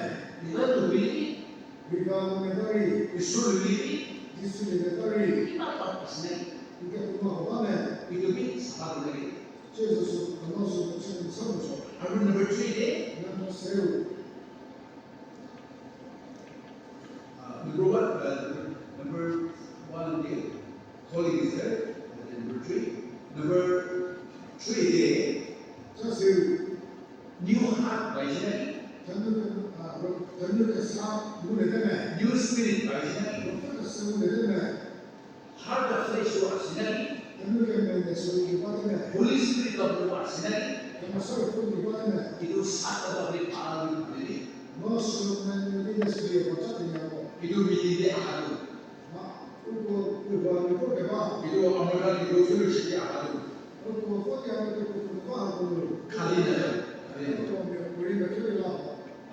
You have to believe it. 우리가 메달이 You should believe it. 지수의 메달이 Kita tak pasnya 그러니까 그만 하면 itu bit sabar lagi. 제수스 그만서 무슨 선물죠 Lalu number three day, 나도 새우 number one day, calling is there. And number three day, 자 새우 new heart by Sinai, 전력의 사 문에 되면 new spirit by Sinai, 어떤 세운에 되면 heart of flesh by Sinai, 전력의 면에 소유를 받으면 Holy Spirit of God Sinai. 정말 서로 품을 받으면 Itu satu dari pahala ini. 너스는 믿음에서 위에 어쩌냐고 Itu menjadi akal. 그리고 그거 해봐 Itu amalan itu solusi akal. 그리고 포기하는 거 하고 Kalian, 우리가 교회가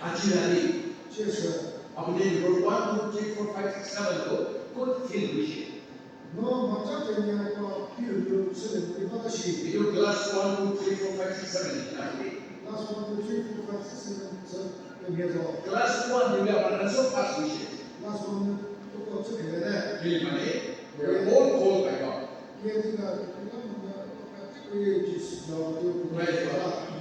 ajaran. 제수 Apa dia number 1, 2, 3, 4, 5, 6, 7 itu kod finish. 너 맞자 되냐고 비를 쓰는 우리 받으시 Itu kelas 1, 2, 3, 4, 5, 6, 7 nanti. 나서 먼저 주입 쓰면서 여기서 Kelas 1 juga pada masuk pas finish. 나서 먼저 또 어떻게 해야 돼? Jadi mana? We are all called by God. 얘가 그냥 뭔가 똑같이 지수 나와도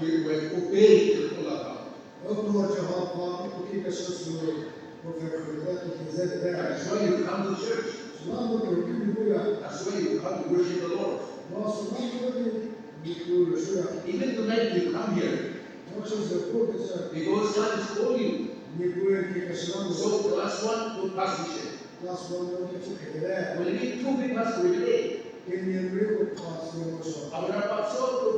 We obey the call of God. 어떤 저하고 어떻게 실수를 못하고 이제 That's why you come to church. 수많은 교육이 뭐야? That's why you come to worship the Lord. 너 수많은 미국을 쉬어야 Even tonight you come here 오셔서 거기서 because God is calling you. 미국에 기가 시간 So class 1 to pass mission. 나서 먼저 계속 해야 돼. We need 2 big pass for today. 개념 외고 파스는 것이 Our pastor to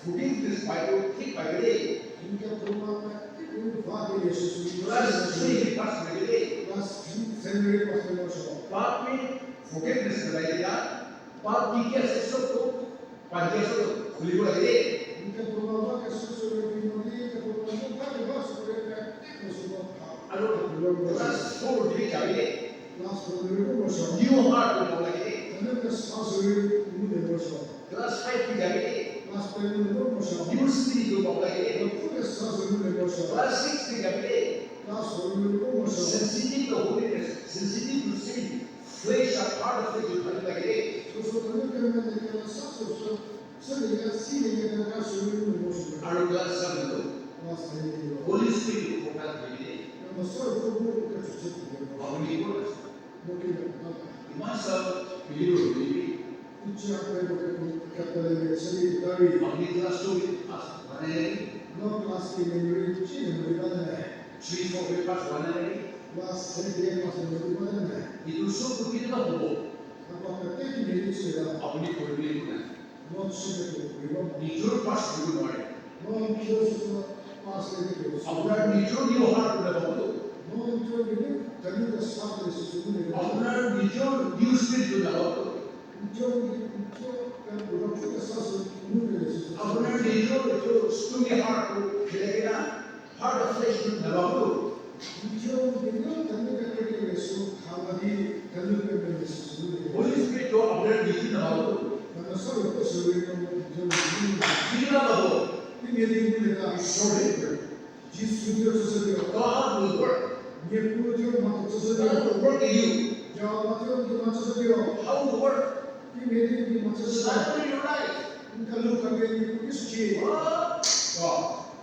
forgive this Bible, take by today. 진짜 그만 그 과거의 예수 Class 3 big pass for today. 생명의 파스는 것이 Part में forgiveness कराएगा. Part B के section को पंचायत को खुली हुई है. 그러니까 그만 예수를 믿는데 그만 과거의 파스를 그것으로 Alors class 4 भी चाहिए. 나서 그리고 것이 New heart को चाहिए. 저는 사슬을 믿는 것이 Class 5 भी चाहिए. 나서 믿는 것이 New spirit को चाहिए. 그 사슬을 믿는 것이 Class 6 भी चाहिए. 나서 믿는 것이 Sensitive to holiness, sensitive to sin, flesh are part of it. 그래서 그렇게 내가 사슬을 서리가 시리가 내가 수를 모습을 Our class 7 to 나서 믿는 거 Holy Spirit को प्राप्त करेंगे. 그러면 서로 보고 그렇게 주셨거든요. अपनी को 목이 masa beliau beli कुछ आपने कहते हैं सभी दावी अपनी क्लास तो बने नो क्लास की मेमोरी चीज मेमोरी बना है 3-4 के पास बने क्लास से दिए क्लास मेमोरी बना है itu सब kita हो अब कहते हैं कि मेरी चीज अपनी को beli ना नो चीज को रिवॉर्ड निचोड़ पास dulu मारे नो क्योस पास लेके क्योस अपना निचोड़ न्यू हार्ट में हो नो जो भी तभी तो साथ में सुन ले अपना निचोड़ न्यू स्पिरिट में हो जो kan udah punya sesuatu mungkin sesuatu अपना निचोड़ जो स्टूडियो हार्ट को खेलेगा हार्ट ऑफ फ्लेश में हो जो बिना तभी करके yesu खावादी तभी करके yesu होली स्पिरिट जो अपना निचोड़ में हो karena selalu kesulitan जो बिना हो ini dia mereka sorry jisu dia sesuatu God will work dia punya mata sesuatu God will work in you 자, 마태복음 맞춰서요. how to work. 이 메디기 맞춰서 Surrender your life. 인간룩하게 꾸기수지. God,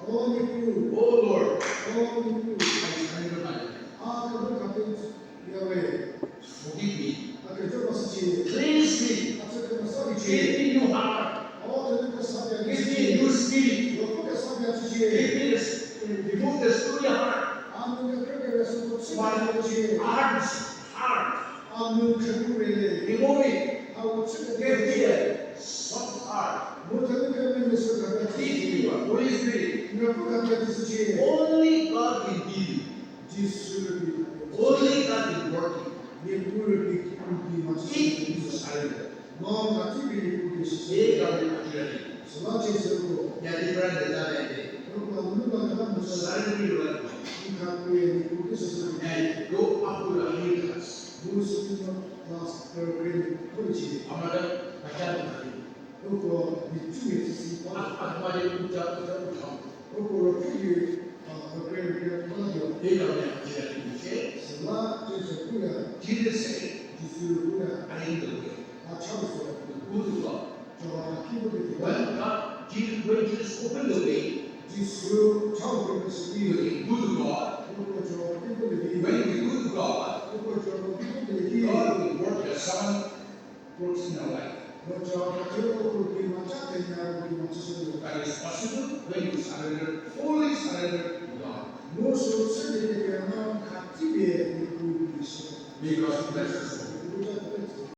어니구, oh Lord, 어니구. I surrender my life. 아, 그걸 갖고 야외. Forgive me. 아, 그저 봤었지. Cleanse me. 아, 그거 써리지. Give me new heart. 저는 그 사비야. Give me new spirit. 옆에 사비야 주지. Give me this, remove the stony heart. 아무가 그렇게 해서 또 My 쓰지. heart. 아무 결국에 Remove it. 하고 쓰게 Give me 되지. a soft heart. 못하는 결면에서 갖다 Give me your Holy Spirit. 몇번 갖다 쓰지. Only God can give you. 지수를 믿고. Only God is working. 내 물을 믿기 If you 맞추는 surrender. 너 같이 믿고 계시지. 내가 맞추려니. 소라제스로 야, different design. 그리고 어느 나라가 무슨 Surrender your life. 이 각도에 믿고 계셔서 And go up to the hill class. 무슨 그런 그렇지. 아마도 같이 하는 거예요. 그리고 밑중에 있으니까 아마도 웃자. 그리고 그게 그런 뭐라고 내가 그냥 지나는 것이 소라제스 그야 Jesus 지수 그야 I am the way. 아 참으세요. Good God. 저 키보드 When Jesus opened the way, 지수 참으면서 we became good God. 그리고 저 키보드 When we good God, 그리고 저 키보드 God will work as someone works in our life. 먼저 저렇게 그렇게 맞췄겠냐고 그렇게 맞추셔도 That is possible when you surrender, fully surrender to God. 무엇을 쓰게 되면 각집에 있고 있어. Because that's